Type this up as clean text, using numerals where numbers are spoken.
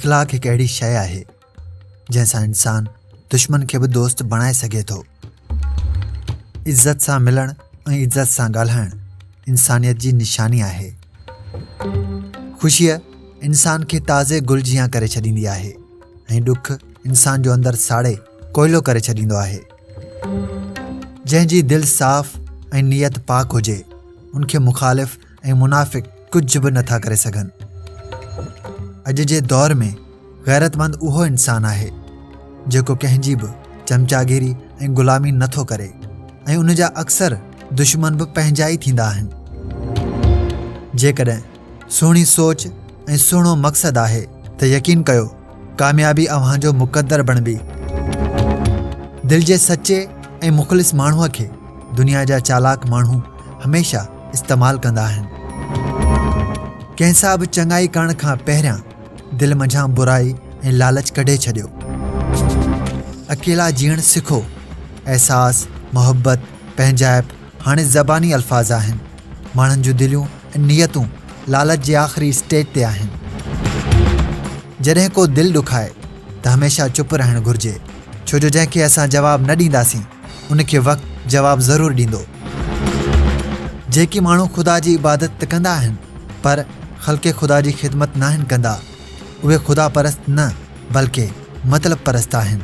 इख़लाक़ हिकु अहिड़ी शइ आहे जंहिंसां इंसान दुश्मन खे बि दोस्त बणाए सघे थो। इज़त सां मिलणु ऐं इज़त सां ॻाल्हाइणु इंसानियत जी निशानी आहे। ख़ुशीअ इंसान खे ताज़े गुल जियां करे छॾींदी आहे ऐं ॾुख इंसान जो अंदरि साड़े कोयलो करे छॾींदो आहे। जंहिंजी दिलि साफ़ ऐं नियत पाक हुजे उनखे मुख़ालिफ़ ऐं मुनाफ़िक़ कुझु बि नथा करे सघनि। अॼु जे दौर में गैरतमंद उहो इंसान आहे जेको कंहिंजी बि चमचागिरी ऐं ग़ुलामी नथो करे ऐं उन जा अक्सर दुश्मन बि पंहिंजा ई थींदा आहिनि। जेकॾहिं सुहिणी सोच ऐं सुहिणो मक़सदु आहे त यकीन कयो कामयाबी अव्हांजो मुक़द्दर बणबी। दिलि जे सचे ऐं मुख़लिस माण्हूअ खे दुनिया जा चालाक माण्हू हमेशह इस्तेमालु कंदा आहिनि। कंहिंसां बि चङाई करण खां पहिरियां दिलि मंझां बुराई ऐं लालच कढे छॾियो। अकेला जीअण सिखो। एहसास, मोहब्बत, पंहिंजाइप हाणे ज़बानी अल्फाज़ आहिनि। माण्हुनि जूं दिलियूं ऐं नियतूं लालच जे आख़िरी स्टेज ते आहिनि। जॾहिं को दिलि ॾुखाए त हमेशह चुप रहणु घुरिजे, छो जो जंहिंखे असां जवाबु न ॾींदासीं उनखे वक़्तु जवाबु ज़रूरु ॾींदो। जेकी माण्हू ख़ुदा जी इबादत त कंदा आहिनि पर ख़ल्क़े ख़ुदा जी ख़िदमत न आहिनि कंदा, उहे ख़ुदा परस्त न बल्कि मतिलब परस्त आहिनि।